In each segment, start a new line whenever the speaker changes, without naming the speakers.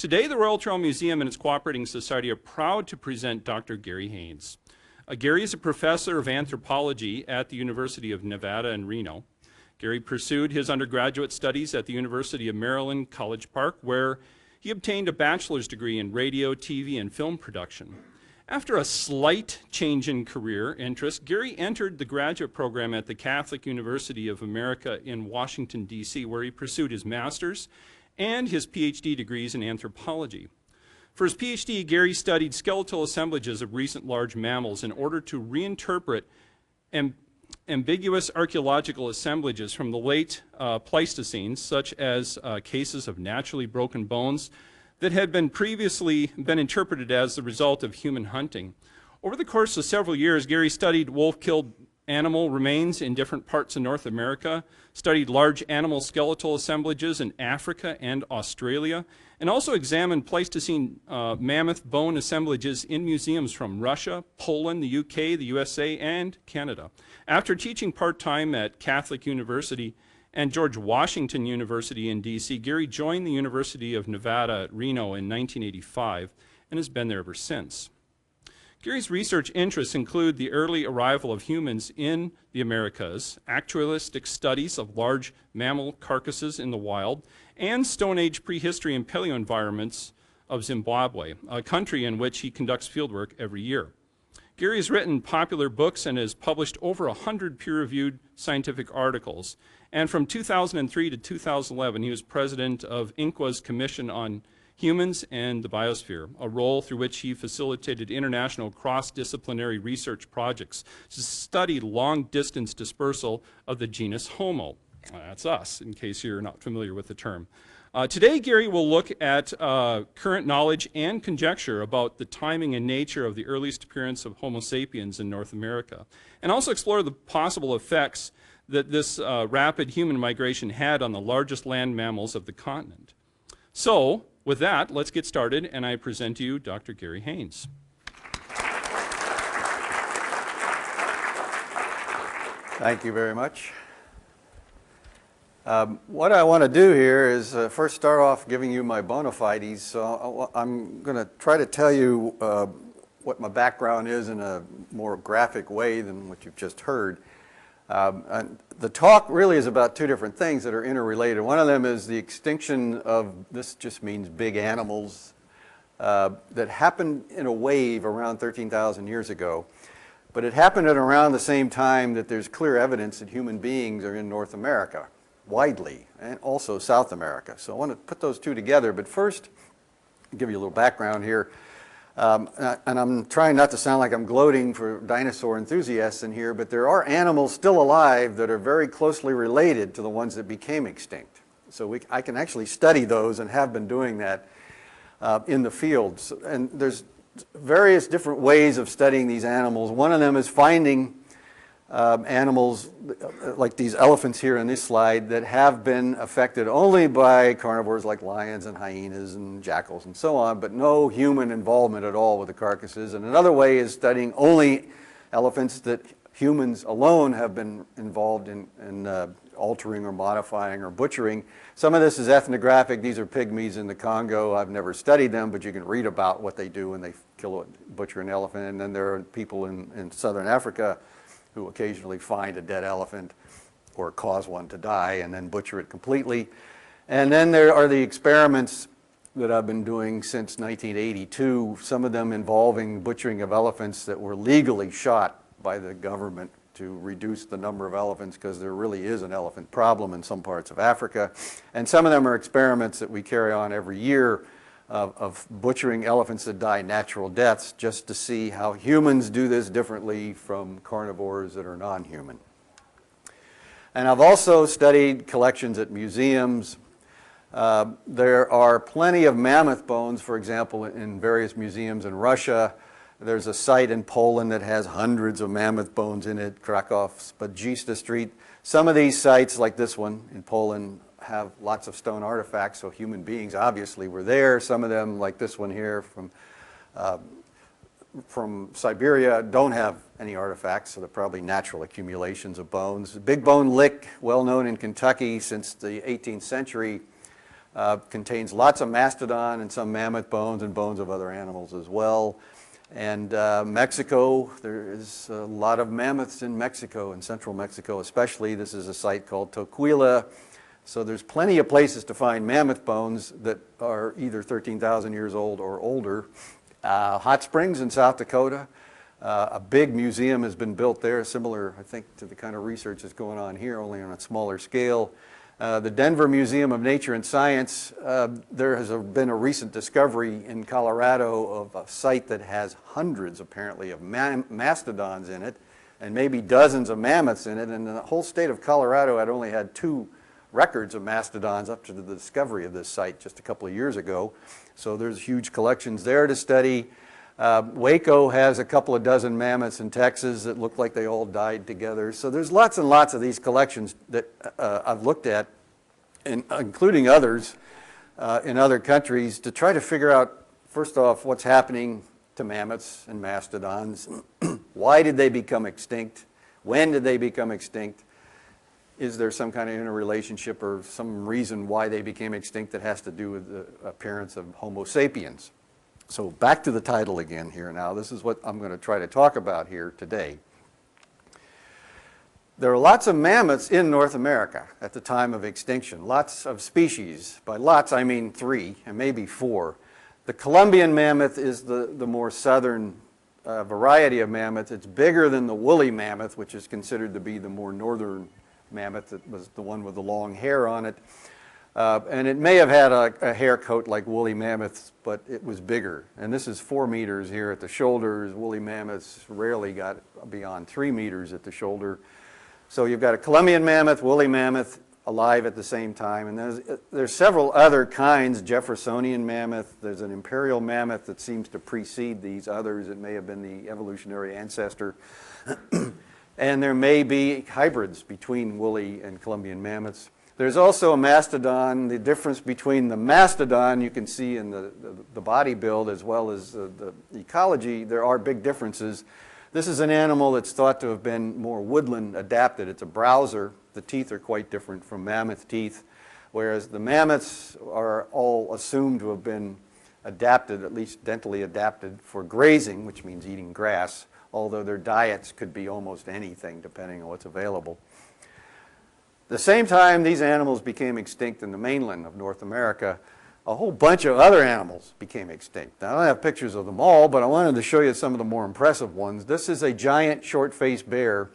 Today, the Royal Tyrrell Museum and its cooperating society are proud to present Dr. Gary Haynes. Gary is a professor of anthropology at the University of Nevada in Reno. Gary pursued his undergraduate studies at the University of Maryland, College Park, where he obtained a bachelor's degree in radio, TV, and film production. After a slight change in career interest, Gary entered the graduate program at the Catholic University of America in Washington, D.C., where he pursued his master's and his PhD degrees in anthropology. For his PhD, Gary studied skeletal assemblages of recent large mammals in order to reinterpret ambiguous archaeological assemblages from the late Pleistocene, such as cases of naturally broken bones that had previously been interpreted as the result of human hunting. Over the course of several years, Gary studied wolf-killed animal remains in different parts of North America, studied large animal skeletal assemblages in Africa and Australia, and also examined Pleistocene mammoth bone assemblages in museums from Russia, Poland, the UK, the USA, and Canada. After teaching part-time at Catholic University and George Washington University in D.C., Gary joined the University of Nevada at Reno in 1985 and has been there ever since. Gary's research interests include the early arrival of humans in the Americas, actualistic studies of large mammal carcasses in the wild, and Stone Age prehistory and paleoenvironments of Zimbabwe, a country in which he conducts fieldwork every year. Gary has written popular books and has published over 100 peer-reviewed scientific articles. And from 2003 to 2011, he was president of INCWA's Commission on Humans and the Biosphere, a role through which he facilitated international cross-disciplinary research projects to study long-distance dispersal of the genus Homo. That's us, in case you're not familiar with the term. Today, Gary will look at current knowledge and conjecture about the timing and nature of the earliest appearance of Homo sapiens in North America, and also explore the possible effects that this rapid human migration had on the largest land mammals of the continent. So, with that, let's get started, and I present to you Dr. Gary Haynes.
Thank you very much. What I want to do here is first start off giving you my bona fides. So I'm going to try to tell you what my background is in a more graphic way than what you've just heard. And the talk really is about two different things that are interrelated. One of them is the extinction of, this just means big animals, that happened in a wave around 13,000 years ago. But it happened at around the same time that there's clear evidence that human beings are in North America, widely, and also South America. So I want to put those two together, but first, I'll give you a little background here. And I'm trying not to sound like I'm gloating for dinosaur enthusiasts in here, but there are animals still alive that are very closely related to the ones that became extinct. So I can actually study those and have been doing that in the fields. And there's various different ways of studying these animals. One of them is finding animals like these elephants here in this slide that have been affected only by carnivores like lions and hyenas and jackals and so on, but no human involvement at all with the carcasses. And another way is studying only elephants that humans alone have been involved in altering or modifying or butchering. Some of this is ethnographic. These are pygmies in the Congo. I've never studied them, but you can read about what they do when they butcher an elephant. And then there are people in southern Africa who occasionally find a dead elephant or cause one to die and then butcher it completely. And then there are the experiments that I've been doing since 1982, some of them involving butchering of elephants that were legally shot by the government to reduce the number of elephants, because there really is an elephant problem in some parts of Africa. And some of them are experiments that we carry on every year of butchering elephants that die natural deaths, just to see how humans do this differently from carnivores that are non-human. And I've also studied collections at museums. There are plenty of mammoth bones, for example, in various museums in Russia. There's a site in Poland that has hundreds of mammoth bones in it, Krakow's Spadzista Street. Some of these sites, like this one in Poland, have lots of stone artifacts, so human beings obviously were there. Some of them, like this one here from Siberia, don't have any artifacts, so they're probably natural accumulations of bones. Big Bone Lick, well known in Kentucky since the 18th century, Contains lots of mastodon and some mammoth bones and bones of other animals as well. And Mexico, there is a lot of mammoths in Mexico, in central Mexico especially. This is a site called Toquila. So there's plenty of places to find mammoth bones that are either 13,000 years old or older. Hot Springs in South Dakota, a big museum has been built there, similar, I think, to the kind of research that's going on here, only on a smaller scale. The Denver Museum of Nature and Science, there has been a recent discovery in Colorado of a site that has hundreds, apparently, of mastodons in it, and maybe dozens of mammoths in it, and the whole state of Colorado had only had 2 records of mastodons up to the discovery of this site just a couple of years ago. So there's huge collections there to study. Waco has a couple of dozen mammoths in Texas that look like they all died together. So there's lots and lots of these collections that I've looked at, including others in other countries, to try to figure out, first off, what's happening to mammoths and mastodons. Why did they become extinct? When did they become extinct? Is there some kind of interrelationship or some reason why they became extinct that has to do with the appearance of Homo sapiens? So back to the title again here now. This is what I'm going to try to talk about here today. There are lots of mammoths in North America at the time of extinction. Lots of species. By lots, I mean 3 and maybe 4. The Columbian mammoth is the more southern variety of mammoth. It's bigger than the woolly mammoth, which is considered to be the more northern mammoth. That was the one with the long hair on it. And it may have had a hair coat like woolly mammoths, but it was bigger. And this is 4 meters here at the shoulders. Woolly mammoths rarely got beyond 3 meters at the shoulder. So you've got a Columbian mammoth, woolly mammoth alive at the same time. And there's several other kinds. Jeffersonian mammoth. There's an imperial mammoth that seems to precede these others. It may have been the evolutionary ancestor. And there may be hybrids between woolly and Columbian mammoths. There's also a mastodon. The difference between the mastodon you can see in the body build as well as the ecology, there are big differences. This is an animal that's thought to have been more woodland adapted. It's a browser. The teeth are quite different from mammoth teeth, whereas the mammoths are all assumed to have been adapted, at least dentally adapted, for grazing, which means eating grass, although their diets could be almost anything depending on what's available. At the same time these animals became extinct in the mainland of North America, a whole bunch of other animals became extinct. Now, I don't have pictures of them all, but I wanted to show you some of the more impressive ones. This is a giant short-faced bear,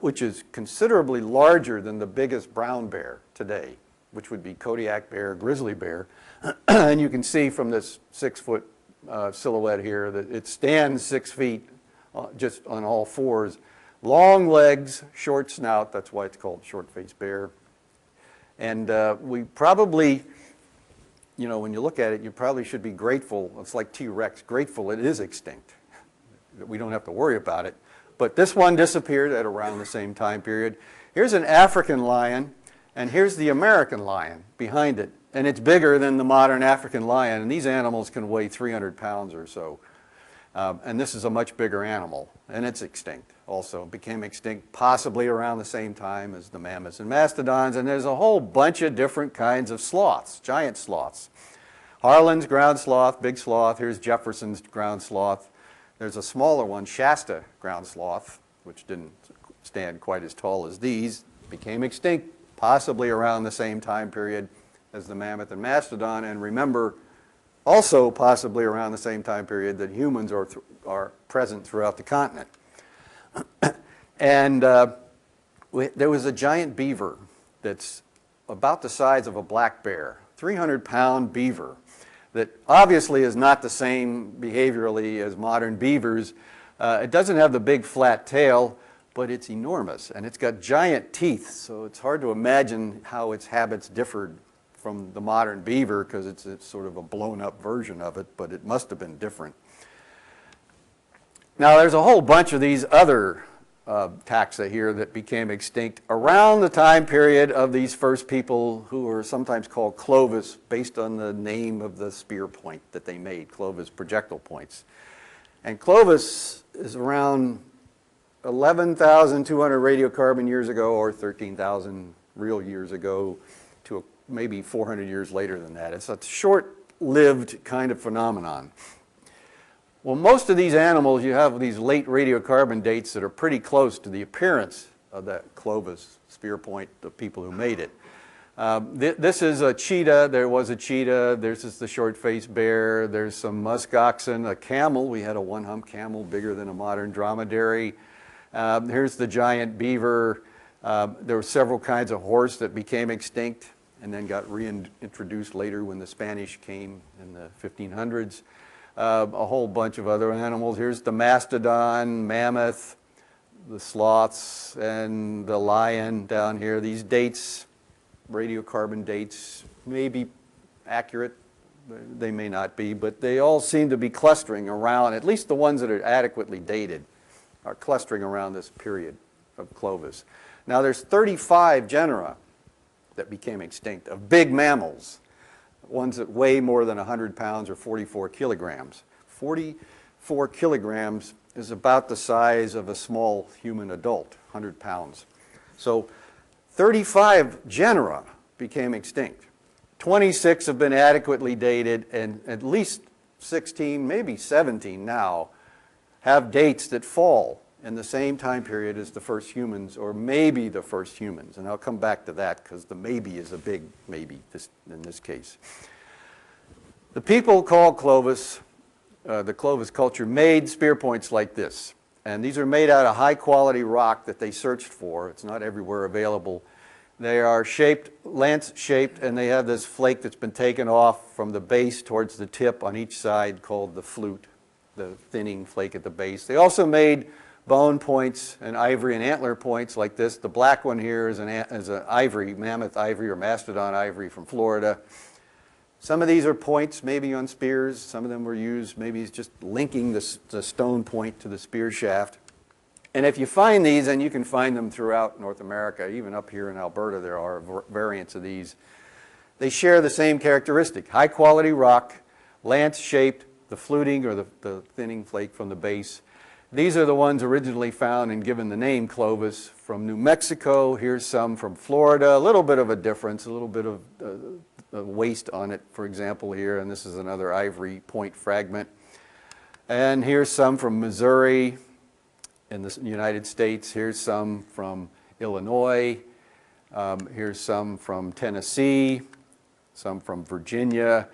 which is considerably larger than the biggest brown bear today, which would be Kodiak bear, grizzly bear. And you can see from this 6-foot silhouette here that it stands 6 feet just on all fours. Long legs, short snout, that's why it's called short-faced bear. And we probably, you know, when you look at it, you probably should be grateful. It's like T-Rex, grateful it is extinct. We don't have to worry about it. But this one disappeared at around the same time period. Here's an African lion, and here's the American lion behind it. And it's bigger than the modern African lion, and these animals can weigh 300 pounds or so. And this is a much bigger animal, and it's extinct also. It became extinct possibly around the same time as the mammoths and mastodons, and there's a whole bunch of different kinds of sloths, giant sloths. Harlan's ground sloth, big sloth. Here's Jefferson's ground sloth. There's a smaller one, Shasta ground sloth, which didn't stand quite as tall as these. Became extinct possibly around the same time period as the mammoth and mastodon, and remember, also possibly around the same time period that humans are present throughout the continent. And there was a giant beaver that's about the size of a black bear, 300-pound beaver, that obviously is not the same behaviorally as modern beavers. It doesn't have the big flat tail, but it's enormous, and it's got giant teeth, so it's hard to imagine how its habits differed from the modern beaver, because it's sort of a blown-up version of it, but it must have been different. Now, there's a whole bunch of these other taxa here that became extinct around the time period of these first people who were sometimes called Clovis, based on the name of the spear point that they made, Clovis projectile points. And Clovis is around 11,200 radiocarbon years ago, or 13,000 real years ago, to maybe 400 years later than that. It's a short-lived kind of phenomenon. Well, most of these animals, you have these late radiocarbon dates that are pretty close to the appearance of that Clovis spear point, the people who made it. This is a cheetah. There was a cheetah. There's the short-faced bear. There's some musk oxen, a camel. We had a one-hump camel bigger than a modern dromedary. Here's the giant beaver. There were several kinds of horse that became extinct and then got reintroduced later when the Spanish came in the 1500s. A whole bunch of other animals. Here's the mastodon, mammoth, the sloths, and the lion down here. These dates, radiocarbon dates, may be accurate. They may not be, but they all seem to be clustering around, at least the ones that are adequately dated, are clustering around this period of Clovis. Now there's 35 genera that became extinct of big mammals, ones that weigh more than 100 pounds or 44 kilograms. 44 kilograms is about the size of a small human adult, 100 pounds. So 35 genera became extinct. 26 have been adequately dated, and at least 16, maybe 17 now, have dates that fall in the same time period as the first humans, or maybe the first humans. And I'll come back to that because the maybe is a big maybe in this case. The people called Clovis, the Clovis culture, made spear points like this. And these are made out of high quality rock that they searched for. It's not everywhere available. They are shaped, lance shaped, and they have this flake that's been taken off from the base towards the tip on each side called the flute, the thinning flake at the base. They also made bone points and ivory and antler points like this. The black one here is an ivory, mammoth ivory or mastodon ivory from Florida. Some of these are points maybe on spears. Some of them were used maybe just linking the stone point to the spear shaft. And if you find these, and you can find them throughout North America, even up here in Alberta there are variants of these, they share the same characteristic. High quality rock, lance shaped, the fluting or the thinning flake from the base. These are the ones originally found and given the name Clovis from New Mexico. Here's some from Florida. A little bit of a difference, a little bit of waste on it, for example, here. And this is another ivory point fragment. And here's some from Missouri in the United States. Here's some from Illinois. Here's some from Tennessee, some from Virginia,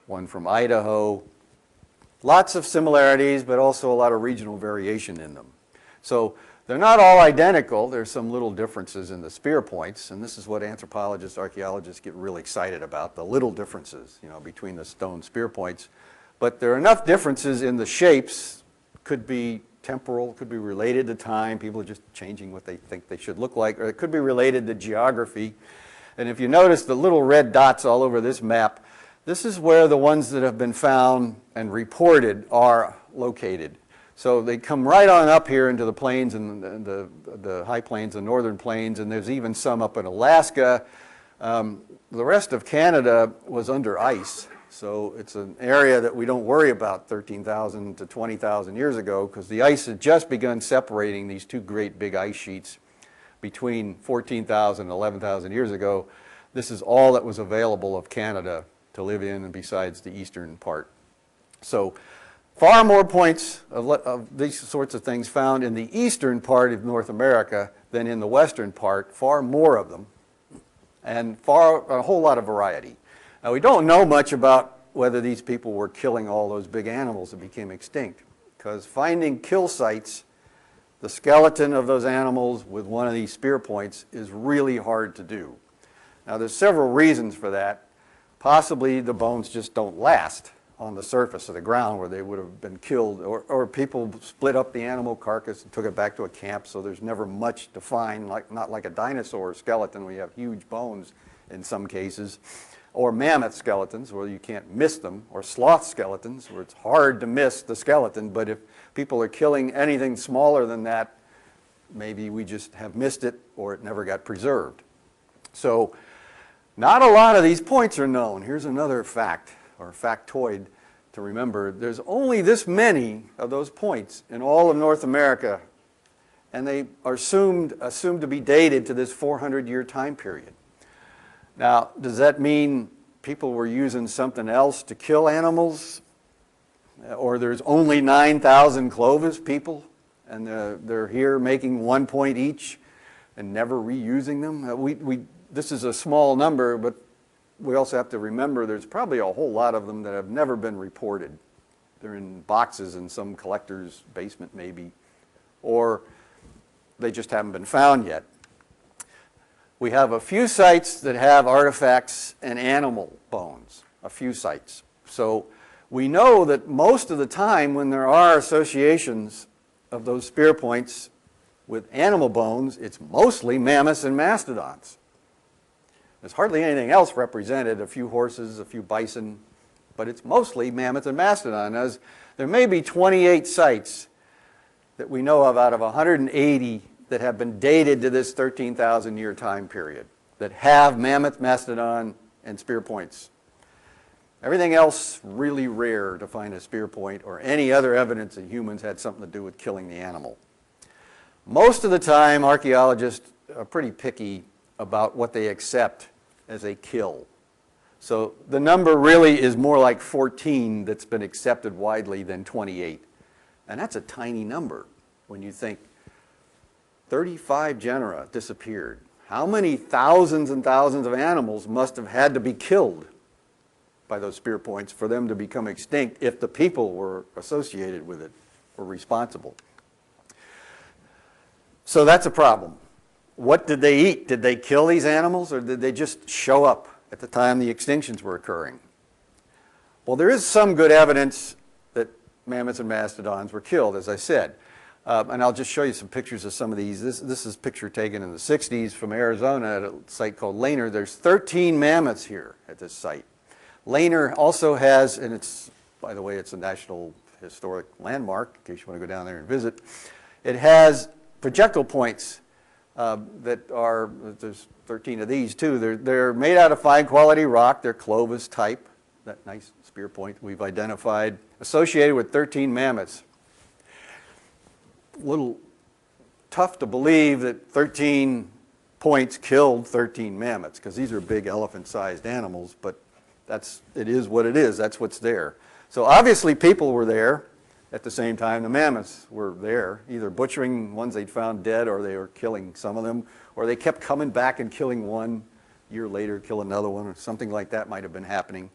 one from Idaho. Lots of similarities, but also a lot of regional variation in them. So they're not all identical. There's some little differences in the spear points, and this is what anthropologists, archaeologists get really excited about, the little differences, between the stone spear points. But there are enough differences in the shapes, could be temporal, could be related to time. People are just changing what they think they should look like, or it could be related to geography. And if you notice the little red dots all over this map, this is where the ones that have been found and reported are located. So they come right on up here into the plains and the high plains, the northern plains, and there's even some up in Alaska. The rest of Canada was under ice. So it's an area that we don't worry about 13,000 to 20,000 years ago because the ice had just begun separating these two great big ice sheets between 14,000 and 11,000 years ago. This is all that was available of Canada to live in, and besides the eastern part. So far more points of these sorts of things found in the eastern part of North America than in the western part, far more of them, and a whole lot of variety. Now we don't know much about whether these people were killing all those big animals that became extinct, because finding kill sites, the skeleton of those animals with one of these spear points, is really hard to do. Now there's several reasons for that. Possibly the bones just don't last on the surface of the ground where they would have been killed, or people split up the animal carcass and took it back to a camp, so there's never much to find, not like a dinosaur skeleton where you have huge bones in some cases, or mammoth skeletons where you can't miss them, or sloth skeletons where it's hard to miss the skeleton, but if people are killing anything smaller than that, maybe we just have missed it or it never got preserved. So not a lot of these points are known. Here's another fact, or factoid to remember. There's only this many of those points in all of North America, and they are assumed to be dated to this 400-year time period. Now, does that mean people were using something else to kill animals? Or there's only 9,000 Clovis people, and they're here making 1 point each and never reusing them? This is a small number, but we also have to remember there's probably a whole lot of them that have never been reported. They're in boxes in some collector's basement maybe, or they just haven't been found yet. We have a few sites that have artifacts and animal bones, a few sites. So we know that most of the time when there are associations of those spear points with animal bones, it's mostly mammoths and mastodons. There's hardly anything else represented, a few horses, a few bison, but it's mostly mammoth and mastodon. As there may be 28 sites that we know of out of 180 that have been dated to this 13,000 year time period that have mammoth, mastodon, and spear points. Everything else really rare to find a spear point or any other evidence that humans had something to do with killing the animal. Most of the time, archaeologists are pretty picky about what they accept as a kill. So the number really is more like 14 that's been accepted widely than 28. And that's a tiny number when you think 35 genera disappeared. How many thousands and thousands of animals must have had to be killed by those spear points for them to become extinct if the people were associated with it, were responsible? So that's a problem. What did they eat? Did they kill these animals, or did they just show up at the time the extinctions were occurring? Well, there is some good evidence that mammoths and mastodons were killed, as I said. And I'll just show you some pictures of some of these. This is a picture taken in the 60s from Arizona at a site called Lehner. There's 13 mammoths here at this site. Lehner also has, and it's, by the way, it's a National Historic Landmark, in case you want to go down there and visit. It has projectile points there's 13 of these too. They're made out of fine quality rock. They're Clovis type, that nice spear point we've identified, associated with 13 mammoths. A little tough to believe that 13 points killed 13 mammoths, because these are big elephant-sized animals, but it is what it is. That's what's there. So obviously people were there at the same time the mammoths were there, either butchering ones they'd found dead, or they were killing some of them, or they kept coming back and killing one, year later kill another one, or something like that might have been happening.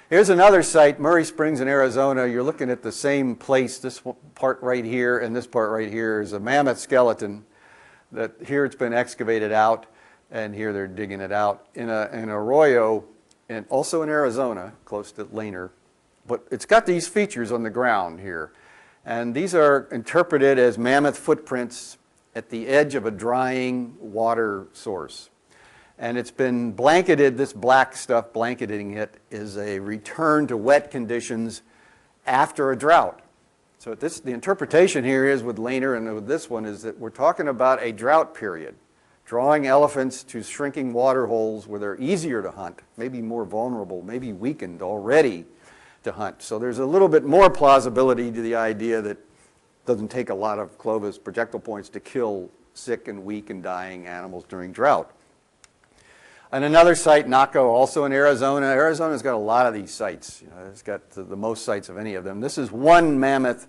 Here's another site, Murray Springs in Arizona. You're looking at the same place. This part right here and this part right here is a mammoth skeleton. That here it's been excavated out, and here they're digging it out in an arroyo, and also in Arizona, close to Lehner. But it's got these features on the ground here. And these are interpreted as mammoth footprints at the edge of a drying water source. And it's been blanketed, this black stuff blanketing it is a return to wet conditions after a drought. So the interpretation here is with Lehner and with this one is that we're talking about a drought period, drawing elephants to shrinking water holes where they're easier to hunt, maybe more vulnerable, maybe weakened already to hunt. So there's a little bit more plausibility to the idea that it doesn't take a lot of Clovis projectile points to kill sick and weak and dying animals during drought. And another site, Naco, also in Arizona. Arizona's got a lot of these sites. It's got the most sites of any of them. This is one mammoth,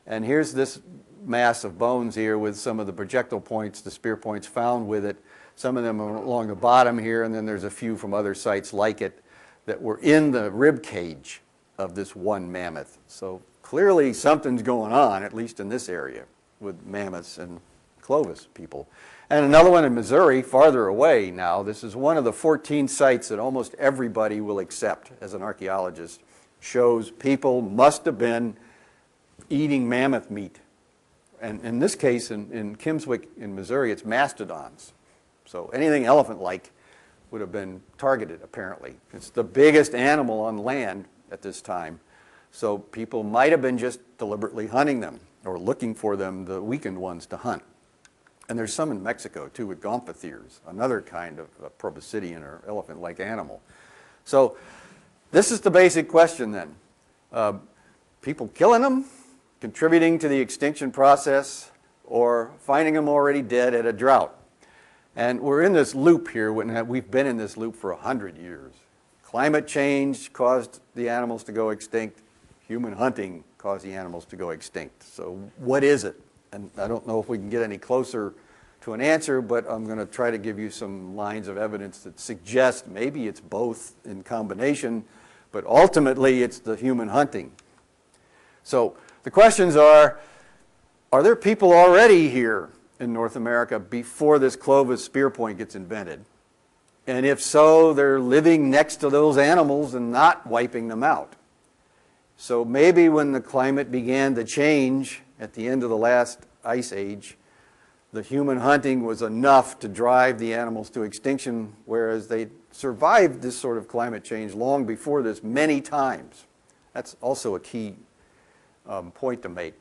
and here's this mass of bones here with some of the projectile points, the spear points found with it. Some of them are along the bottom here, and then there's a few from other sites like it that were in the rib cage of this one mammoth. So clearly something's going on, at least in this area, with mammoths and Clovis people. And another one in Missouri, farther away now. This is one of the 14 sites that almost everybody will accept as an archaeologist. Shows people must have been eating mammoth meat. And in this case, in Kimswick in Missouri, it's mastodons. So anything elephant-like would have been targeted, apparently. It's the biggest animal on land at this time. So people might have been just deliberately hunting them or looking for them, the weakened ones, to hunt. And there's some in Mexico, too, with gomphotheres, another kind of proboscidean or elephant-like animal. So this is the basic question, then. People killing them, contributing to the extinction process, or finding them already dead at a drought. And we're in this loop here. We've been in this loop for 100 years. Climate change caused the animals to go extinct. Human hunting caused the animals to go extinct. So what is it? And I don't know if we can get any closer to an answer, but I'm going to try to give you some lines of evidence that suggest maybe it's both in combination, but ultimately it's the human hunting. So the questions are there people already here in North America before this Clovis spear point gets invented? And if so, they're living next to those animals and not wiping them out. So maybe when the climate began to change at the end of the last ice age, the human hunting was enough to drive the animals to extinction, whereas they survived this sort of climate change long before this many times. That's also a key point to make.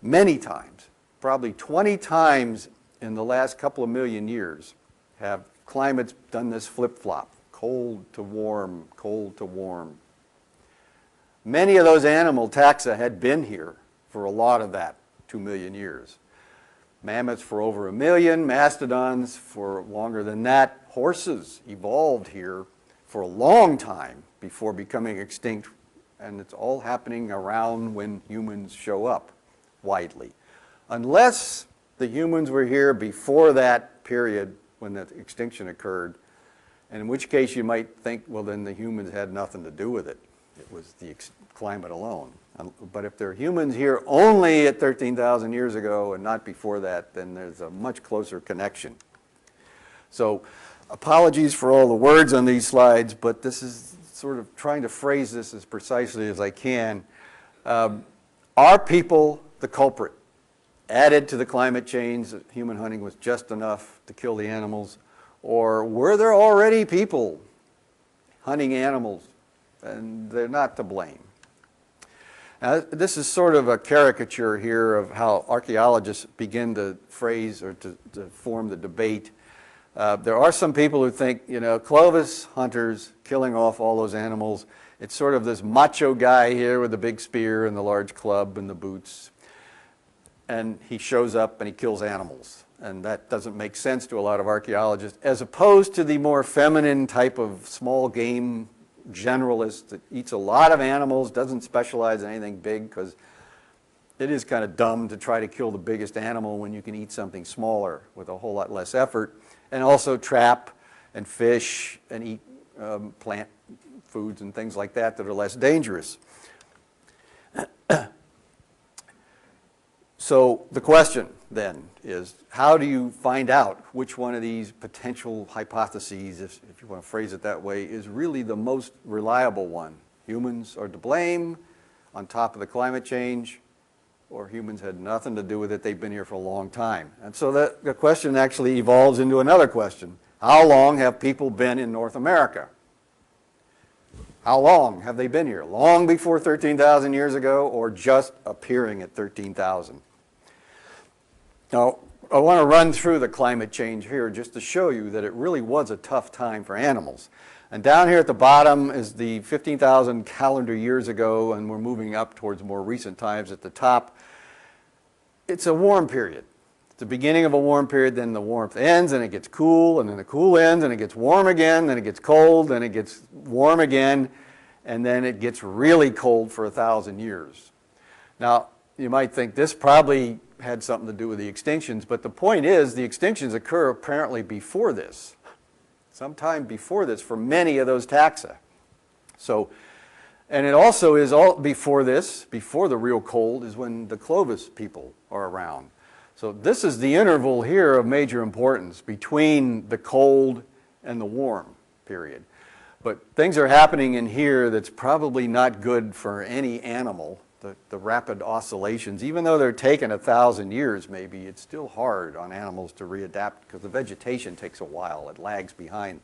Many times, probably 20 times in the last couple of million years, have climates done this flip-flop, cold to warm, cold to warm. Many of those animal taxa had been here for a lot of that 2 million years. Mammoths for over 1 million, mastodons for longer than that. Horses evolved here for a long time before becoming extinct, and it's all happening around when humans show up widely. Unless the humans were here before that period when the extinction occurred, and in which case you might think, well, then the humans had nothing to do with it. It was the climate alone. But if there are humans here only at 13,000 years ago and not before that, then there's a much closer connection. So apologies for all the words on these slides, but this is sort of trying to phrase this as precisely as I can. Are people the culprit? Added to the climate change, that human hunting was just enough to kill the animals? Or were there already people hunting animals and they're not to blame? Now, this is sort of a caricature here of how archaeologists begin to phrase or to form the debate. There are some people who think, Clovis hunters killing off all those animals, it's sort of this macho guy here with the big spear and the large club and the boots. And he shows up and he kills animals. And that doesn't make sense to a lot of archaeologists, as opposed to the more feminine type of small game generalist that eats a lot of animals, doesn't specialize in anything big, because it is kind of dumb to try to kill the biggest animal when you can eat something smaller with a whole lot less effort, and also trap and fish and eat plant foods and things like that are less dangerous. So the question then is, how do you find out which one of these potential hypotheses, if you want to phrase it that way, is really the most reliable one? Humans are to blame on top of the climate change, or humans had nothing to do with it, they've been here for a long time. And so the question actually evolves into another question. How long have people been in North America? How long have they been here? Long before 13,000 years ago, or just appearing at 13,000? Now, I want to run through the climate change here just to show you that it really was a tough time for animals. And down here at the bottom is the 15,000 calendar years ago, and we're moving up towards more recent times at the top. It's a warm period. It's the beginning of a warm period, then the warmth ends, and it gets cool, and then the cool ends, and it gets warm again, then it gets cold, then it gets warm again, and then it gets really cold for 1,000 years. Now, you might think this probably had something to do with the extinctions, but the point is the extinctions occur apparently before this, sometime before this for many of those taxa. So, and it also is all before this, before the real cold, is when the Clovis people are around. So this is the interval here of major importance between the cold and the warm period. But things are happening in here that's probably not good for any animal. The rapid oscillations, even though they're taking 1,000 years maybe, it's still hard on animals to readapt because the vegetation takes a while. It lags behind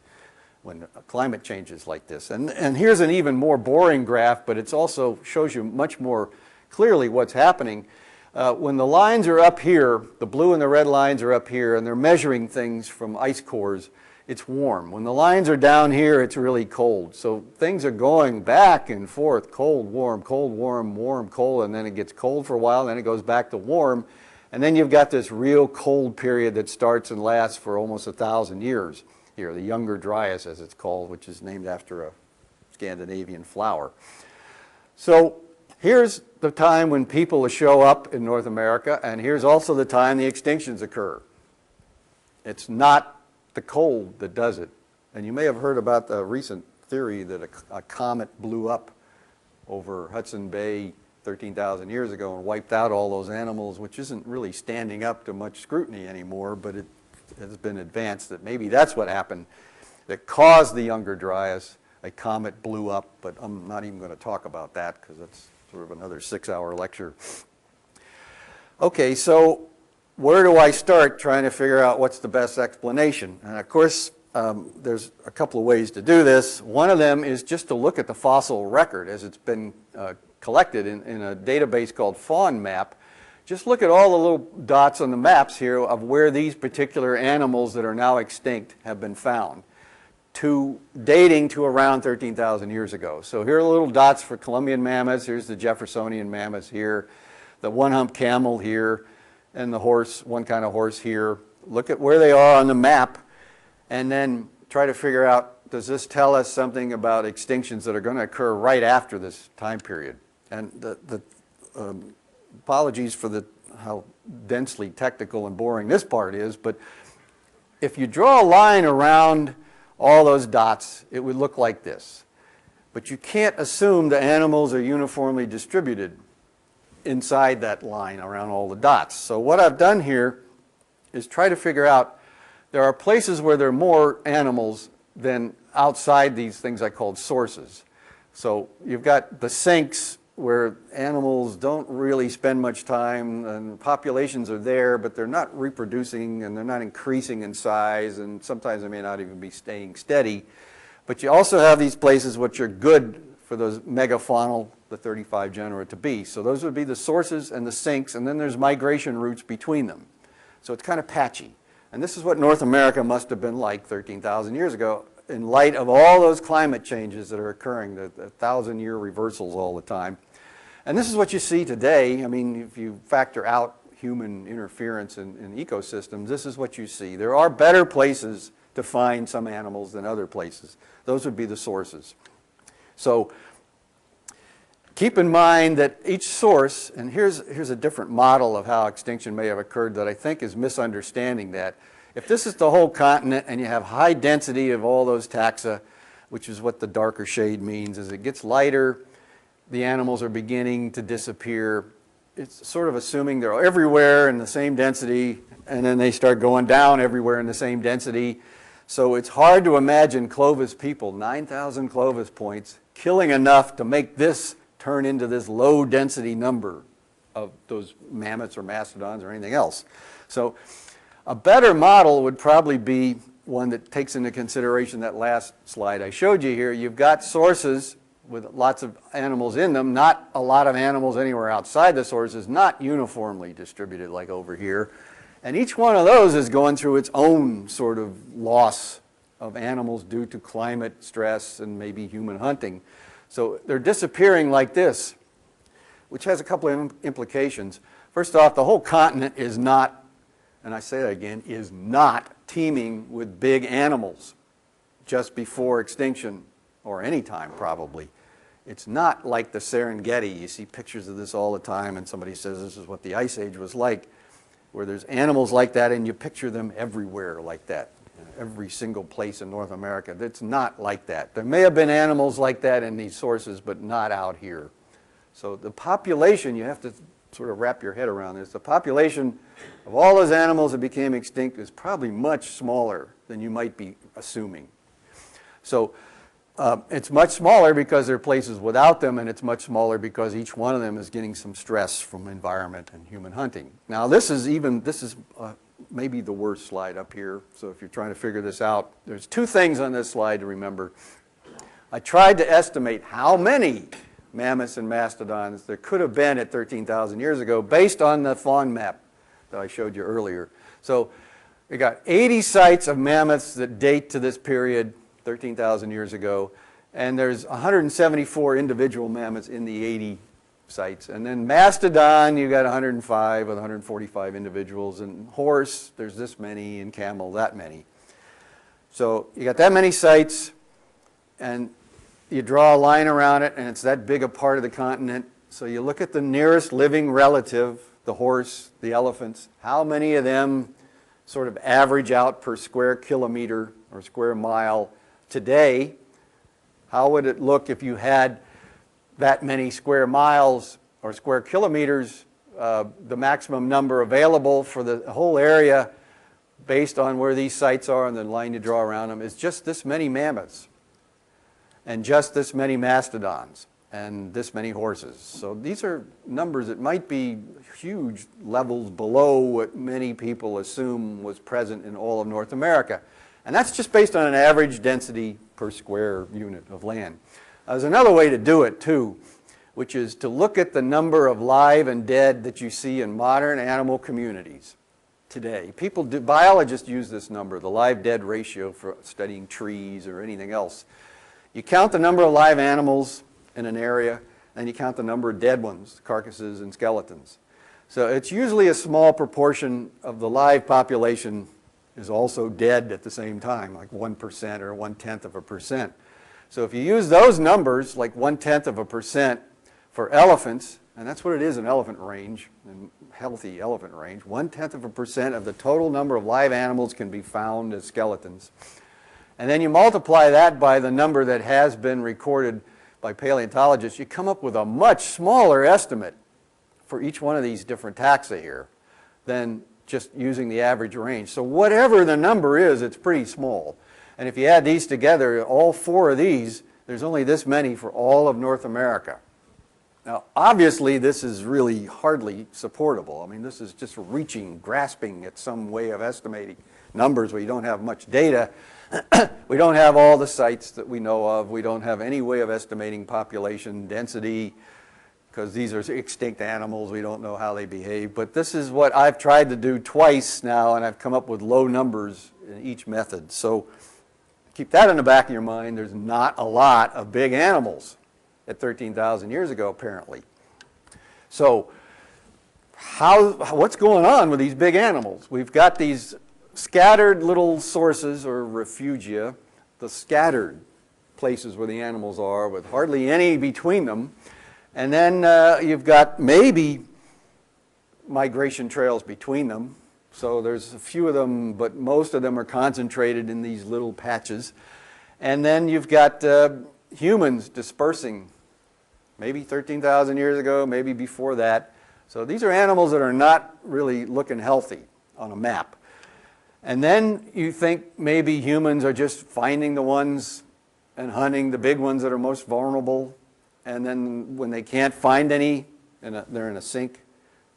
when climate changes like this. And here's an even more boring graph, but it also shows you much more clearly what's happening. When the lines are up here, the blue and the red lines are up here, and they're measuring things from ice cores, it's warm. When the lines are down here, it's really cold. So things are going back and forth, cold, warm, warm, cold, and then it gets cold for a while, and then it goes back to warm. And then you've got this real cold period that starts and lasts for almost 1,000 years here, the Younger Dryas as it's called, which is named after a Scandinavian flower. So here's the time when people show up in North America, and here's also the time the extinctions occur. It's not the cold that does it. And you may have heard about the recent theory that a comet blew up over Hudson Bay 13,000 years ago and wiped out all those animals, which isn't really standing up to much scrutiny anymore, but it has been advanced that maybe that's what happened that caused the Younger Dryas. A comet blew up, but I'm not even going to talk about that because that's sort of another 6-hour lecture. Okay, so where do I start trying to figure out what's the best explanation? And of course, there's a couple of ways to do this. One of them is just to look at the fossil record as it's been collected in a database called FaunMap. Just look at all the little dots on the maps here of where these particular animals that are now extinct have been found, dating to around 13,000 years ago. So here are the little dots for Columbian mammoths. Here's the Jeffersonian mammoths here, the one-hump camel here, and the horse, one kind of horse here. Look at where they are on the map, and then try to figure out, does this tell us something about extinctions that are going to occur right after this time period? And apologies for how densely technical and boring this part is, but if you draw a line around all those dots, it would look like this. But you can't assume the animals are uniformly distributed inside that line around all the dots. So what I've done here is try to figure out, there are places where there are more animals than outside these things I called sources. So you've got the sinks where animals don't really spend much time, and populations are there, but they're not reproducing and they're not increasing in size, and sometimes they may not even be staying steady. But you also have these places which are good for those megafaunal, the 35 genera, to be. So those would be the sources and the sinks, and then there's migration routes between them. So it's kind of patchy. And this is what North America must have been like 13,000 years ago in light of all those climate changes that are occurring, the 1,000-year reversals all the time. And this is what you see today. I mean, if you factor out human interference in ecosystems, this is what you see. There are better places to find some animals than other places. Those would be the sources. So keep in mind that each source, and here's a different model of how extinction may have occurred that I think is misunderstanding that. If this is the whole continent and you have high density of all those taxa, which is what the darker shade means, as it gets lighter, the animals are beginning to disappear. It's sort of assuming they're everywhere in the same density, and then they start going down everywhere in the same density. So it's hard to imagine Clovis people, 9,000 Clovis points, killing enough to make this turn into this low density number of those mammoths or mastodons or anything else. So a better model would probably be one that takes into consideration that last slide I showed you here. You've got sources with lots of animals in them, not a lot of animals anywhere outside the sources, not uniformly distributed like over here. And each one of those is going through its own sort of loss of animals due to climate stress and maybe human hunting. So they're disappearing like this, which has a couple of implications. First off, the whole continent is not, and I say that again, is not teeming with big animals just before extinction, or any time probably. It's not like the Serengeti. You see pictures of this all the time, and somebody says this is what the Ice Age was like, where there's animals like that, and you picture them everywhere like that, every single place in North America. It's not like that. There may have been animals like that in these sources, but not out here. So the population, you have to sort of wrap your head around this. The population of all those animals that became extinct is probably much smaller than you might be assuming. So it's much smaller because there are places without them, and it's much smaller because each one of them is getting some stress from environment and human hunting. Now this is maybe the worst slide up here, so if you're trying to figure this out, there's two things on this slide to remember. I tried to estimate how many mammoths and mastodons there could have been at 13,000 years ago based on the faun map that I showed you earlier. So we got 80 sites of mammoths that date to this period, 13,000 years ago, and there's 174 individual mammoths in the 80 sites. And then mastodon, you got 105 with 145 individuals. And horse, there's this many, and camel, that many. So you got that many sites, and you draw a line around it, and it's that big a part of the continent. So you look at the nearest living relative, the horse, the elephants, how many of them sort of average out per square kilometer or square mile today? How would it look if you had that many square miles or square kilometers, the maximum number available for the whole area based on where these sites are and the line you draw around them is just this many mammoths and just this many mastodons and this many horses. So these are numbers that might be huge levels below what many people assume was present in all of North America. And that's just based on an average density per square unit of land. There's another way to do it too, which is to look at the number of live and dead that you see in modern animal communities today. Biologists use this number, the live-dead ratio, for studying trees or anything else. You count the number of live animals in an area, and you count the number of dead ones, carcasses and skeletons. So it's usually a small proportion of the live population is also dead at the same time, like 1% or 1/10%. So if you use those numbers, like 1/10% for elephants, and that's what it is in elephant range, in healthy elephant range, 1/10% of the total number of live animals can be found as skeletons. And then you multiply that by the number that has been recorded by paleontologists, you come up with a much smaller estimate for each one of these different taxa here than just using the average range. So whatever the number is, it's pretty small. And if you add these together, all four of these, there's only this many for all of North America. Now, obviously, this is really hardly supportable. I mean, this is just grasping at some way of estimating numbers where you don't have much data. We don't have all the sites that we know of. We don't have any way of estimating population density because these are extinct animals. We don't know how they behave. But this is what I've tried to do twice now, and I've come up with low numbers in each method. So keep that in the back of your mind. There's not a lot of big animals at 13,000 years ago, apparently. So what's going on with these big animals? We've got these scattered little sources or refugia, the scattered places where the animals are with hardly any between them. And then you've got maybe migration trails between them. So there's a few of them, but most of them are concentrated in these little patches. And then you've got humans dispersing, maybe 13,000 years ago, maybe before that. So these are animals that are not really looking healthy on a map. And then you think maybe humans are just finding the ones and hunting the big ones that are most vulnerable. And then when they can't find any, and they're in a sink,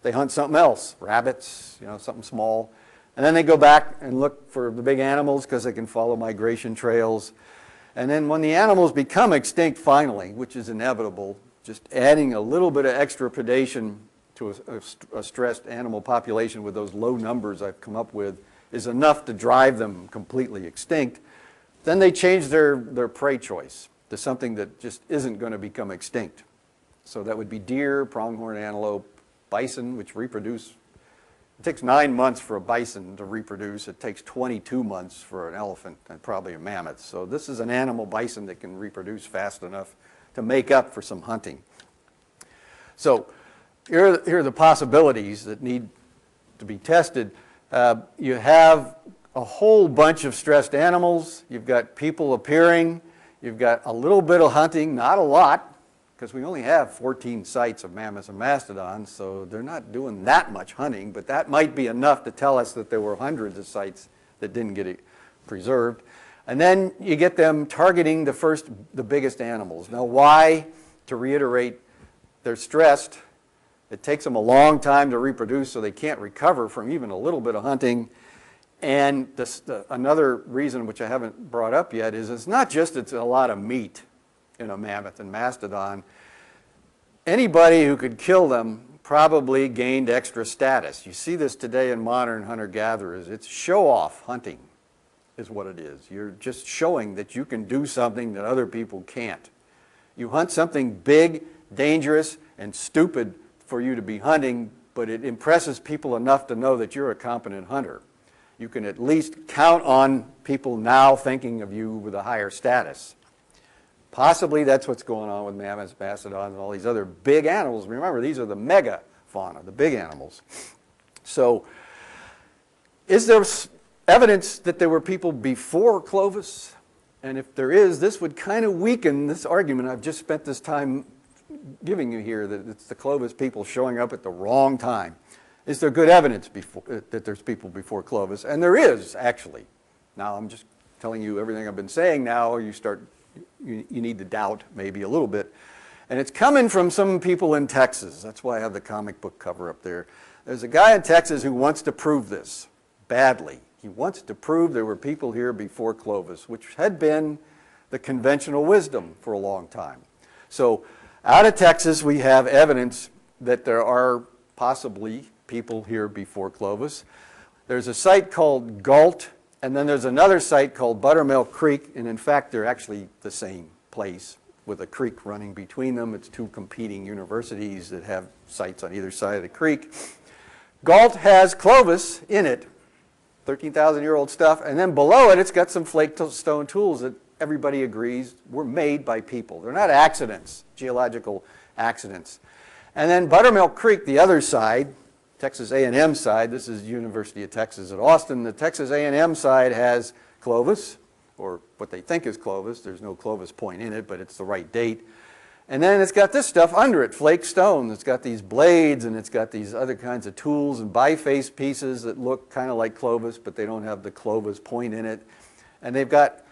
they hunt something else, rabbits, something small. And then they go back and look for the big animals because they can follow migration trails. And then when the animals become extinct finally, which is inevitable, just adding a little bit of extra predation to a stressed animal population with those low numbers I've come up with is enough to drive them completely extinct. Then they change their prey choice to something that just isn't going to become extinct. So that would be deer, pronghorn antelope, bison, which reproduce. It takes 9 months for a bison to reproduce. It takes 22 months for an elephant and probably a mammoth. So this is an animal bison that can reproduce fast enough to make up for some hunting. So here are the possibilities that need to be tested. You have a whole bunch of stressed animals. You've got people appearing. You've got a little bit of hunting, not a lot, because we only have 14 sites of mammoths and mastodons, so they're not doing that much hunting, but that might be enough to tell us that there were hundreds of sites that didn't get preserved. And then you get them targeting the biggest animals. Now why? To reiterate, they're stressed. It takes them a long time to reproduce, so they can't recover from even a little bit of hunting. And another reason, which I haven't brought up yet, is it's not just it's a lot of meat in a mammoth and mastodon. Anybody who could kill them probably gained extra status. You see this today in modern hunter-gatherers. It's show-off hunting is what it is. You're just showing that you can do something that other people can't. You hunt something big, dangerous and stupid for you to be hunting, but it impresses people enough to know that you're a competent hunter. You can at least count on people now thinking of you with a higher status. Possibly that's what's going on with mammoths, mastodons, and all these other big animals. Remember, these are the megafauna, the big animals. So, is there evidence that there were people before Clovis? And if there is, this would kind of weaken this argument I've just spent this time giving you here, that it's the Clovis people showing up at the wrong time. Is there good evidence that there's people before Clovis? And there is, actually. Now, I'm just telling you everything I've been saying now. You need to doubt maybe a little bit. And it's coming from some people in Texas. That's why I have the comic book cover up there. There's a guy in Texas who wants to prove this badly. He wants to prove there were people here before Clovis, which had been the conventional wisdom for a long time. So out of Texas, we have evidence that there are possibly people here before Clovis. There's a site called Galt, and then there's another site called Buttermilk Creek, and in fact, they're actually the same place with a creek running between them. It's two competing universities that have sites on either side of the creek. Galt has Clovis in it, 13,000-year-old stuff, and then below it, it's got some flake stone tools that everybody agrees were made by people. They're not accidents, geological accidents. And then Buttermilk Creek, the other side, Texas A&M side, this is University of Texas at Austin. The Texas A&M side has Clovis, or what they think is Clovis. There's no Clovis point in it, but it's the right date. And then it's got this stuff under it, flake stone. It's got these blades, and it's got these other kinds of tools and biface pieces that look kind of like Clovis, but they don't have the Clovis point in it. And they've got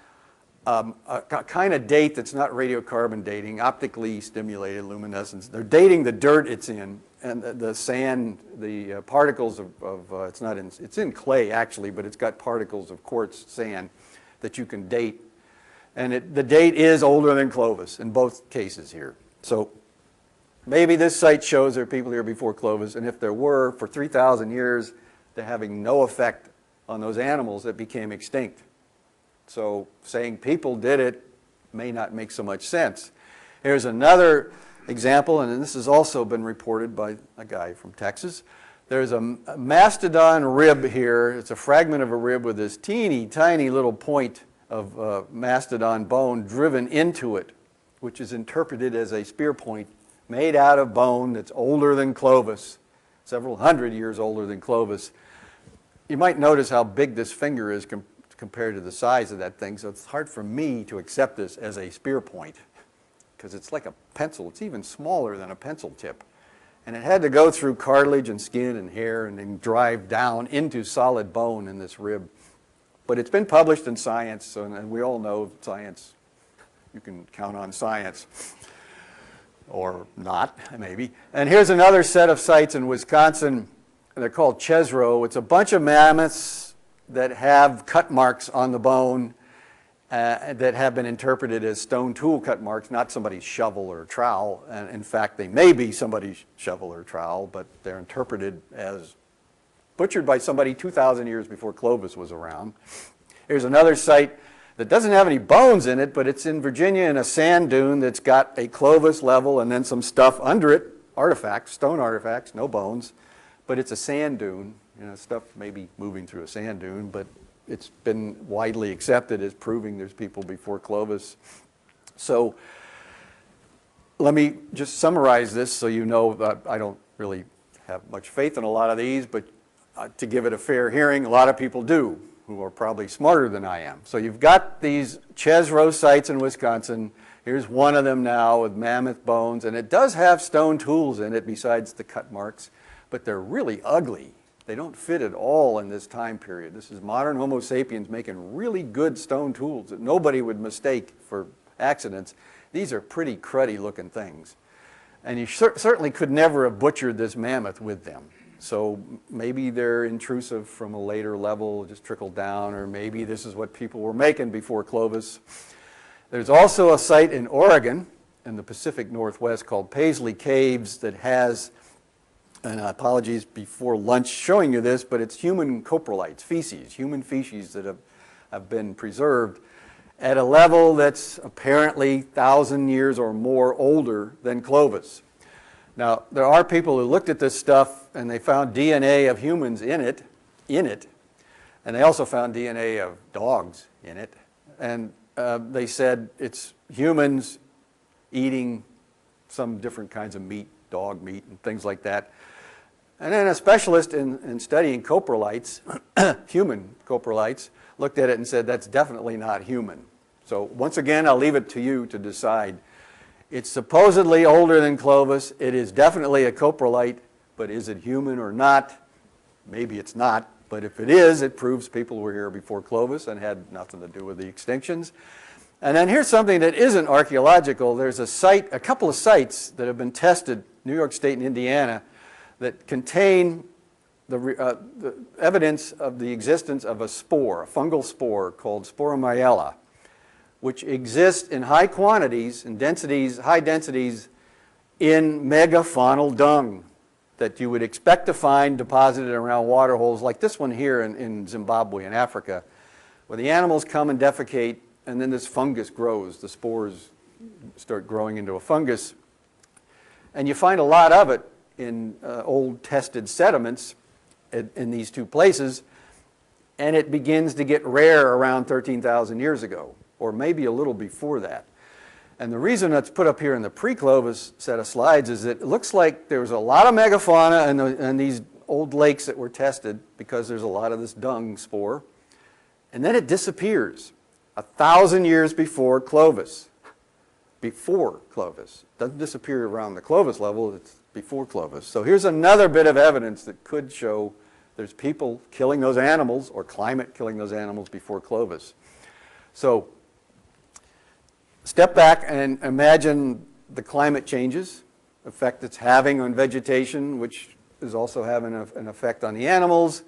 a kind of date that's not radiocarbon dating, optically stimulated luminescence. They're dating the dirt it's in, and the sand, the particles it's in clay actually, but it's got particles of quartz sand that you can date. And the date is older than Clovis in both cases here. So maybe this site shows there are people here before Clovis, and if there were, for 3,000 years, they're having no effect on those animals that became extinct. So saying people did it may not make so much sense. Here's another example, and this has also been reported by a guy from Texas. There's a mastodon rib here. It's a fragment of a rib with this teeny tiny little point of mastodon bone driven into it, which is interpreted as a spear point made out of bone that's older than Clovis, several hundred years older than Clovis. You might notice how big this finger is compared to the size of that thing, so it's hard for me to accept this as a spear point because it's like a pencil. It's even smaller than a pencil tip. And it had to go through cartilage and skin and hair and then drive down into solid bone in this rib. But it's been published in Science, and we all know science. You can count on science, or not, maybe. And here's another set of sites in Wisconsin. They're called Chesro. It's a bunch of mammoths that have cut marks on the bone that have been interpreted as stone tool cut marks, not somebody's shovel or trowel. And in fact, they may be somebody's shovel or trowel, but they're interpreted as butchered by somebody 2,000 years before Clovis was around. Here's another site that doesn't have any bones in it, but it's in Virginia in a sand dune that's got a Clovis level and then some stuff under it, artifacts, stone artifacts, no bones, but it's a sand dune. You know, stuff may be moving through a sand dune, but it's been widely accepted as proving there's people before Clovis. So let me just summarize this so you know that I don't really have much faith in a lot of these, but to give it a fair hearing, a lot of people do, who are probably smarter than I am. So you've got these Chesro sites in Wisconsin. Here's one of them now with mammoth bones, and it does have stone tools in it besides the cut marks, but they're really ugly. They don't fit at all in this time period. This is modern Homo sapiens making really good stone tools that nobody would mistake for accidents. These are pretty cruddy looking things. And you certainly could never have butchered this mammoth with them. So maybe they're intrusive from a later level, just trickled down, or maybe this is what people were making before Clovis. There's also a site in Oregon in the Pacific Northwest called Paisley Caves that has, and apologies before lunch showing you this, but it's human coprolites, feces, human feces that have been preserved. at a level that's apparently 1,000 years or more older than Clovis. Now, there are people who looked at this stuff and they found DNA of humans in it, and they also found DNA of dogs in it, and they said it's humans eating some different kinds of meat, dog meat and things like that. And then a specialist in studying coprolites, human coprolites, looked at it and said that's definitely not human. So once again, I'll leave it to you to decide. It's supposedly older than Clovis. It is definitely a coprolite, but is it human or not? Maybe it's not, but if it is, it proves people were here before Clovis and had nothing to do with the extinctions. And then here's something that isn't archaeological. There's a couple of sites that have been tested, New York State and Indiana, that contain the evidence of the existence of a spore, a fungal spore called Sporomyella, which exists in high quantities and densities, high densities in megafaunal dung that you would expect to find deposited around water holes like this one here in Zimbabwe in Africa, where the animals come and defecate and then this fungus grows. The spores start growing into a fungus. And you find a lot of it in old tested sediments in these two places, and it begins to get rare around 13,000 years ago, or maybe a little before that. And the reason that's put up here in the pre-Clovis set of slides is that it looks like there was a lot of megafauna in these old lakes that were tested because there's a lot of this dung spore, and then it disappears 1,000 years before Clovis. Before Clovis. It doesn't disappear around the Clovis level, it's before Clovis. So here's another bit of evidence that could show there's people killing those animals or climate killing those animals before Clovis. So step back and imagine the climate changes, effect it's having on vegetation, which is also having an effect on the animals.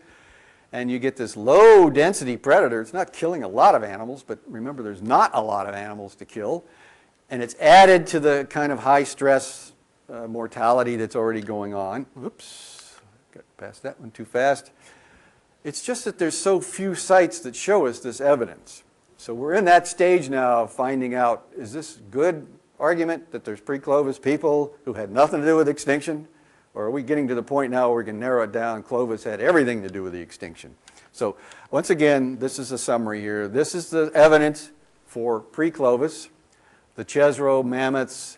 And you get this low density predator. It's not killing a lot of animals, but remember there's not a lot of animals to kill. And it's added to the kind of high stress mortality that's already going on. Oops, got past that one too fast. It's just that there's so few sites that show us this evidence. So we're in that stage now of finding out, is this good argument that there's pre-Clovis people who had nothing to do with extinction? Or are we getting to the point now where we can narrow it down? Clovis had everything to do with the extinction. So once again, this is a summary here. This is the evidence for pre-Clovis. The Chesro mammoths,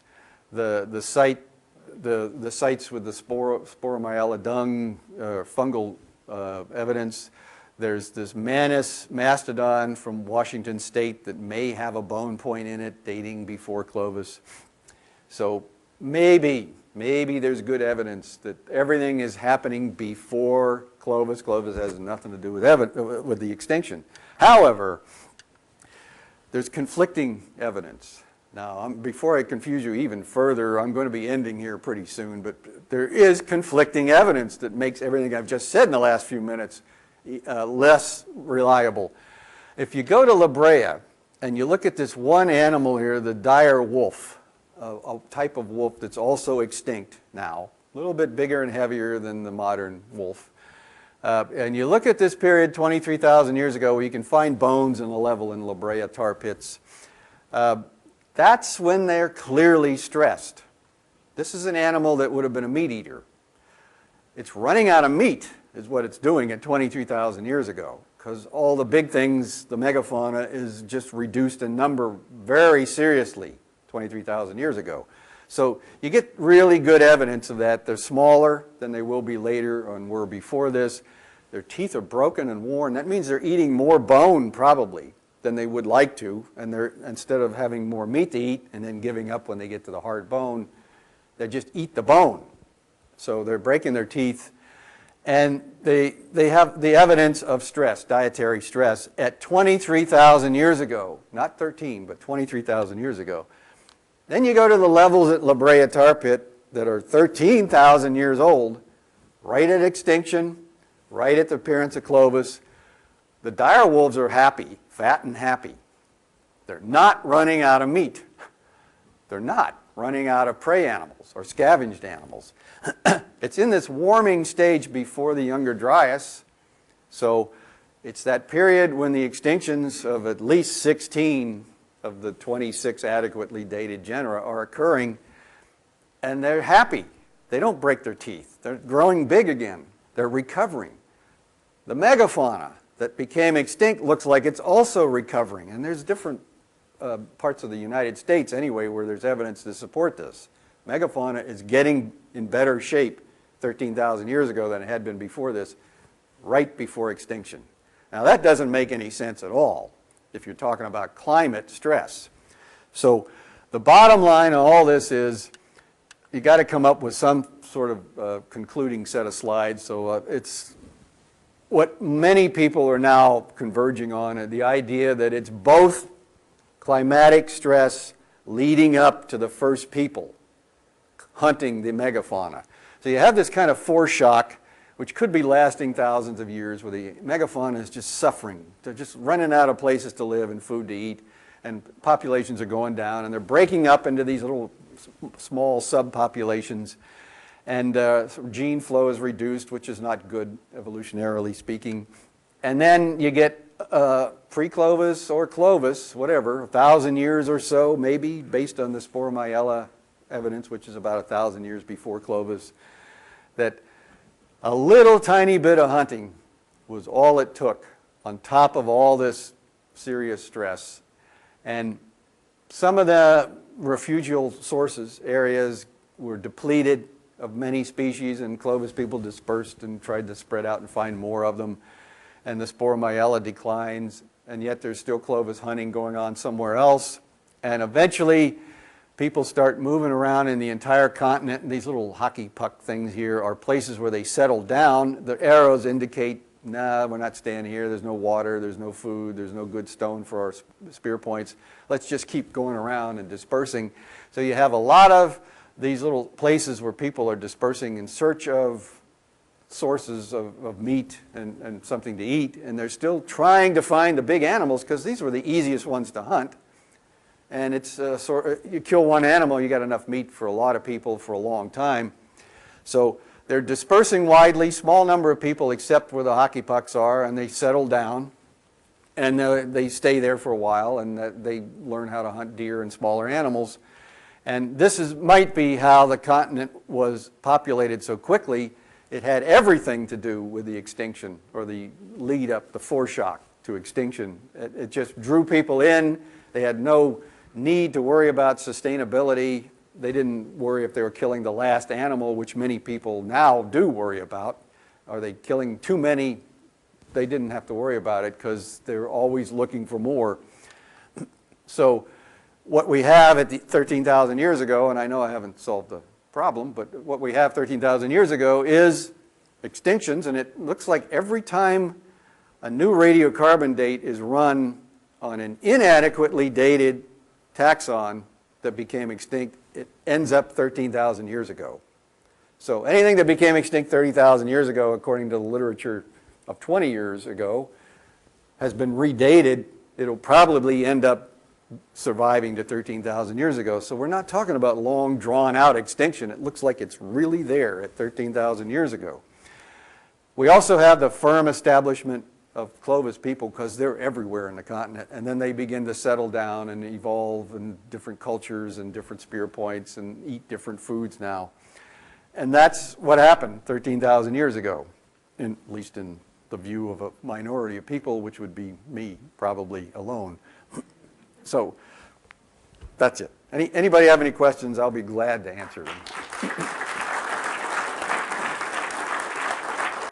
the sites with the Sporomyella dung, fungal evidence. There's this Manus mastodon from Washington State that may have a bone point in it dating before Clovis. So maybe there's good evidence that everything is happening before Clovis. Clovis has nothing to do with the extinction. However, there's conflicting evidence. Now, before I confuse you even further, I'm going to be ending here pretty soon, but there is conflicting evidence that makes everything I've just said in the last few minutes less reliable. If you go to La Brea and you look at this one animal here, the dire wolf, a type of wolf that's also extinct now, a little bit bigger and heavier than the modern wolf. And you look at this period 23,000 years ago where you can find bones in the level in La Brea tar pits. That's when they're clearly stressed. This is an animal that would have been a meat eater. It's running out of meat is what it's doing at 23,000 years ago, because all the big things, the megafauna, is just reduced in number very seriously 23,000 years ago. So you get really good evidence of that. They're smaller than they will be later and were before this. Their teeth are broken and worn. That means they're eating more bone probably than they would like to, and instead of having more meat to eat and then giving up when they get to the hard bone, they just eat the bone. So they're breaking their teeth, and they have the evidence of stress, dietary stress, at 23,000 years ago. Not 13, but 23,000 years ago. Then you go to the levels at La Brea tar pit that are 13,000 years old, right at extinction, right at the appearance of Clovis. The dire wolves are happy, fat and happy. They're not running out of meat. They're not running out of prey animals or scavenged animals. It's in this warming stage before the Younger Dryas. So It's that period when the extinctions of at least 16 of the 26 adequately dated genera are occurring, and they're happy. They don't break their teeth. They're growing big again. They're recovering. The megafauna that became extinct looks like it's also recovering, and there's different parts of the United States anyway where there's evidence to support this. Megafauna is getting in better shape 13,000 years ago than it had been before this, right before extinction. Now that doesn't make any sense at all if you're talking about climate stress. So the bottom line of all this is you got to come up with some sort of concluding set of slides. So it's what many people are now converging on, the idea that it's both climatic stress leading up to the first people hunting the megafauna. So you have this kind of foreshock, which could be lasting thousands of years, where the megafauna is just suffering. They're just running out of places to live and food to eat, and populations are going down, and they're breaking up into these little small subpopulations, and gene flow is reduced, which is not good evolutionarily speaking. And then you get pre-Clovis or Clovis, whatever, 1,000 years or so, maybe, based on the Sporomyella evidence, which is about 1,000 years before Clovis, that a little tiny bit of hunting was all it took on top of all this serious stress. And some of the refugial sources, areas, were depleted of many species, and Clovis people dispersed and tried to spread out and find more of them. And the Sporomyella declines, and yet there's still Clovis hunting going on somewhere else. And eventually, people start moving around in the entire continent, and these little hockey puck things here are places where they settle down. The arrows indicate, nah, we're not staying here. There's no water, there's no food, there's no good stone for our spear points. Let's just keep going around and dispersing. So you have a lot of these little places where people are dispersing in search of sources of meat and something to eat, and they're still trying to find the big animals because these were the easiest ones to hunt. And it's you kill one animal, you got enough meat for a lot of people for a long time. So they're dispersing widely, small number of people except where the hockey pucks are, and they settle down, and they stay there for a while, and they learn how to hunt deer and smaller animals. And this might be how the continent was populated so quickly. It had everything to do with the extinction, or the lead up, the foreshock to extinction. It just drew people in. They had no need to worry about sustainability. They didn't worry if they were killing the last animal, which many people now do worry about. Are they killing too many? They didn't have to worry about it because they're always looking for more. So what we have at 13,000 years ago, and I know I haven't solved the problem, but what we have 13,000 years ago is extinctions, and it looks like every time a new radiocarbon date is run on an inadequately dated taxon that became extinct, it ends up 13,000 years ago. So anything that became extinct 30,000 years ago, according to the literature of 20 years ago, has been redated. It'll probably end up surviving to 13,000 years ago. So we're not talking about long, drawn-out extinction. It looks like it's really there at 13,000 years ago. We also have the firm establishment of Clovis people because they're everywhere in the continent, and then they begin to settle down and evolve in different cultures and different spear points and eat different foods now. And that's what happened 13,000 years ago, at least in the view of a minority of people, which would be me, probably alone. So that's it. Anybody have any questions? I'll be glad to answer them.